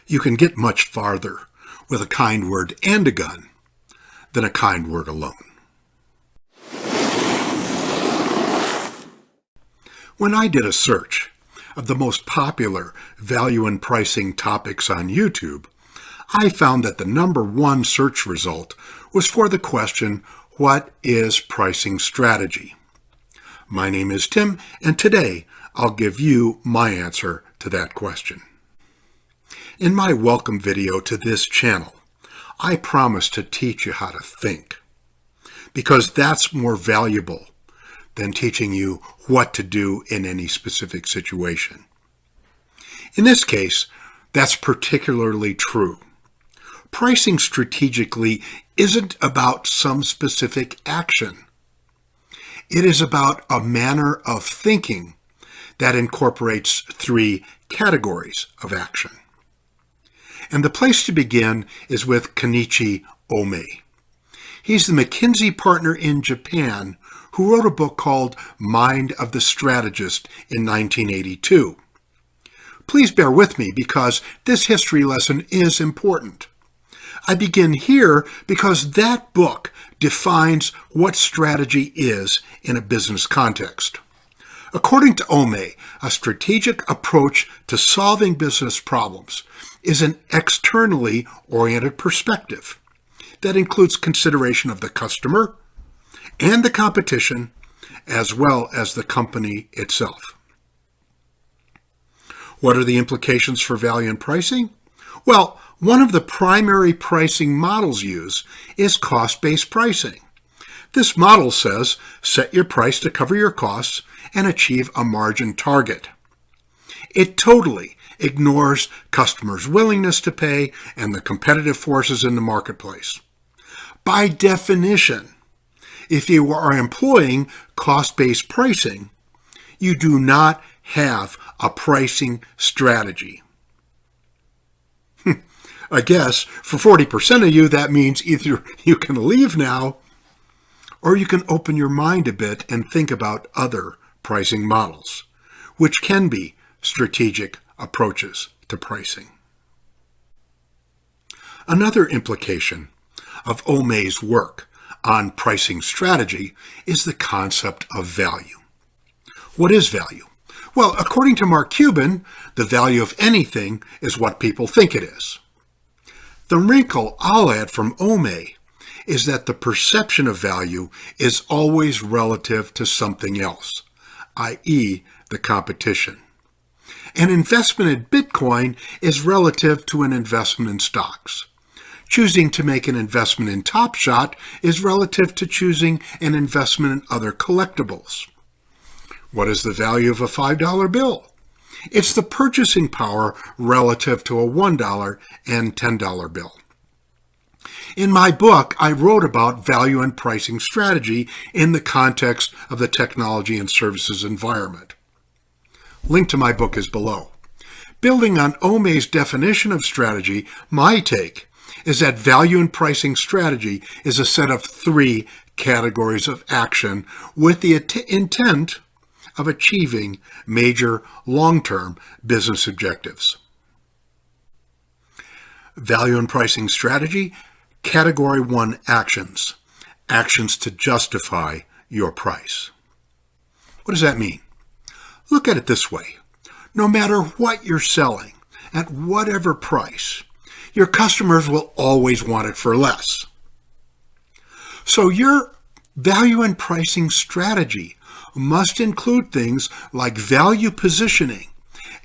You can get much farther with a kind word and a gun than a kind word alone. When I did a search of the most popular value and pricing topics on YouTube, I found that the #1 search result was for the question, what is pricing strategy? My name is Tim, and today I'll give you my answer to that question. In my welcome video to this channel, I promise to teach you how to think, because that's more valuable than teaching you what to do in any specific situation. In this case, that's particularly true. Pricing strategically isn't about some specific action. It is about a manner of thinking that incorporates 3 categories of action. And the place to begin is with Kenichi Ohmae. He's the McKinsey partner in Japan who wrote a book called Mind of the Strategist in 1982. Please bear with me because this history lesson is important. I begin here because that book defines what strategy is in a business context. According to Ohmae, a strategic approach to solving business problems is an externally oriented perspective that includes consideration of the customer and the competition, as well as the company itself. What are the implications for value and pricing? Well, one of the primary pricing models used is cost-based pricing. This model says, set your price to cover your costs and achieve a margin target. It totally ignores customers' willingness to pay and the competitive forces in the marketplace. By definition, if you are employing cost-based pricing, you do not have a pricing strategy. I guess for 40% of you, that means either you can leave now or you can open your mind a bit and think about other pricing models, which can be strategic approaches to pricing. Another implication of Ohmae's work on pricing strategy is the concept of value. What is value? Well, according to Marc Cuban, the value of anything is what people think it is. The wrinkle I'll add from Ohmae is that the perception of value is always relative to something else, i.e. the competition. An investment in Bitcoin is relative to an investment in stocks. Choosing to make an investment in Top Shot is relative to choosing an investment in other collectibles. What is the value of a $5 bill? It's the purchasing power relative to a $1 and $10 bill. In my book, I wrote about value and pricing strategy in the context of the technology and services environment. Link to my book is below. Building on Ohmae's definition of strategy, my take is that value and pricing strategy is a set of 3 categories of action with the intent of achieving major long-term business objectives. Value and pricing strategy, Category 1 actions. Actions to justify your price. What does that mean? Look at it this way. No matter what you're selling, at whatever price, your customers will always want it for less. So your value and pricing strategy must include things like value positioning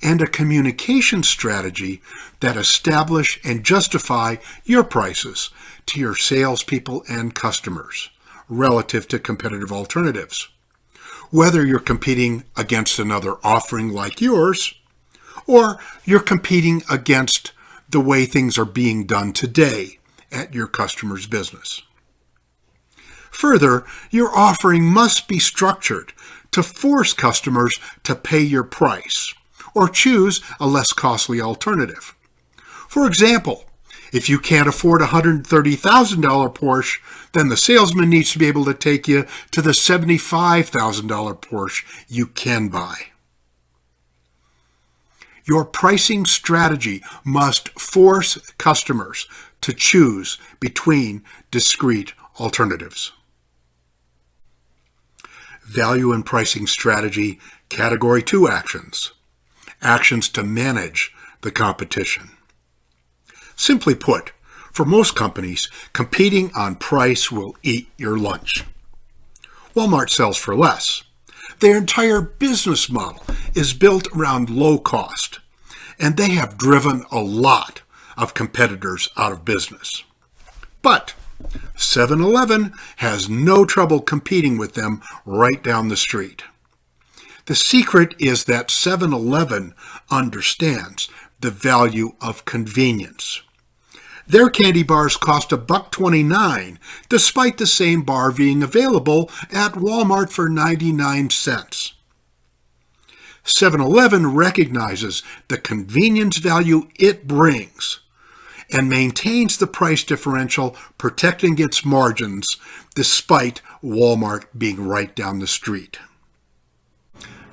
and a communication strategy that establish and justify your prices to your salespeople and customers relative to competitive alternatives. Whether you're competing against another offering like yours, or you're competing against the way things are being done today at your customer's business. Further, your offering must be structured to force customers to pay your price or choose a less costly alternative. For example, if you can't afford a $130,000 Porsche, then the salesman needs to be able to take you to the $75,000 Porsche you can buy. Your pricing strategy must force customers to choose between discrete alternatives. Value and pricing strategy, Category 2 actions. Actions to manage the competition. Simply put, for most companies, competing on price will eat your lunch. Walmart sells for less. Their entire business model is built around low cost, and they have driven a lot of competitors out of business. But 7-Eleven has no trouble competing with them right down the street. The secret is that 7-Eleven understands the value of convenience. Their candy bars cost $1.29, despite the same bar being available at Walmart for 99 cents. 7-Eleven recognizes the convenience value it brings and maintains the price differential, protecting its margins despite Walmart being right down the street.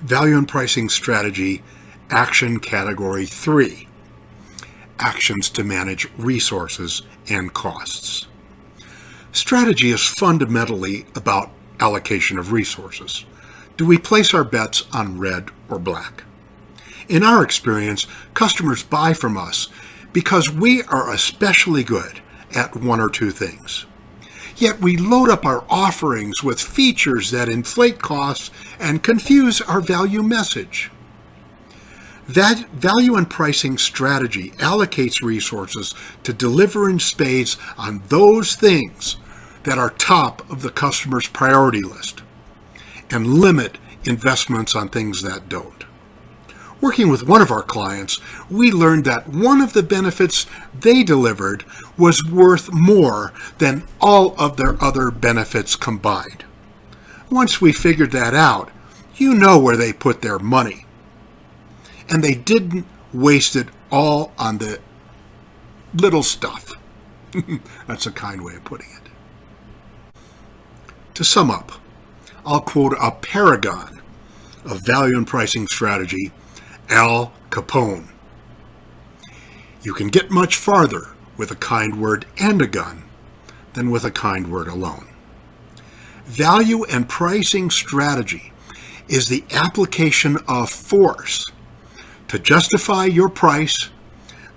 Value and pricing strategy, action category 3. Actions to manage resources and costs. Strategy is fundamentally about allocation of resources. Do we place our bets on red or black? In our experience, customers buy from us because we are especially good at one or two things. Yet we load up our offerings with features that inflate costs and confuse our value message. That value and pricing strategy allocates resources to deliver in spades on those things that are top of the customer's priority list and limit investments on things that don't. Working with one of our clients, we learned that one of the benefits they delivered was worth more than all of their other benefits combined. Once we figured that out, you know where they put their money. And they didn't waste it all on the little stuff. That's a kind way of putting it. To sum up, I'll quote a paragon of value and pricing strategy, Al Capone. You can get much farther with a kind word and a gun than with a kind word alone. Value and pricing strategy is the application of force to justify your price,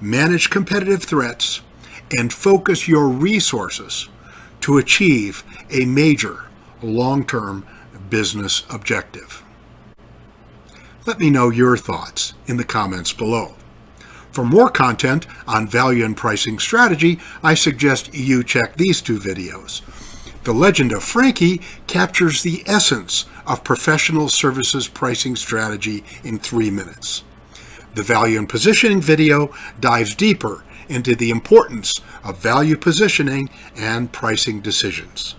manage competitive threats, and focus your resources to achieve a major long-term business objective. Let me know your thoughts in the comments below. For more content on value and pricing strategy, I suggest you check these two videos. The Legend of Frankie captures the essence of professional services pricing strategy in 3 minutes. The value and positioning video dives deeper into the importance of value positioning and pricing decisions.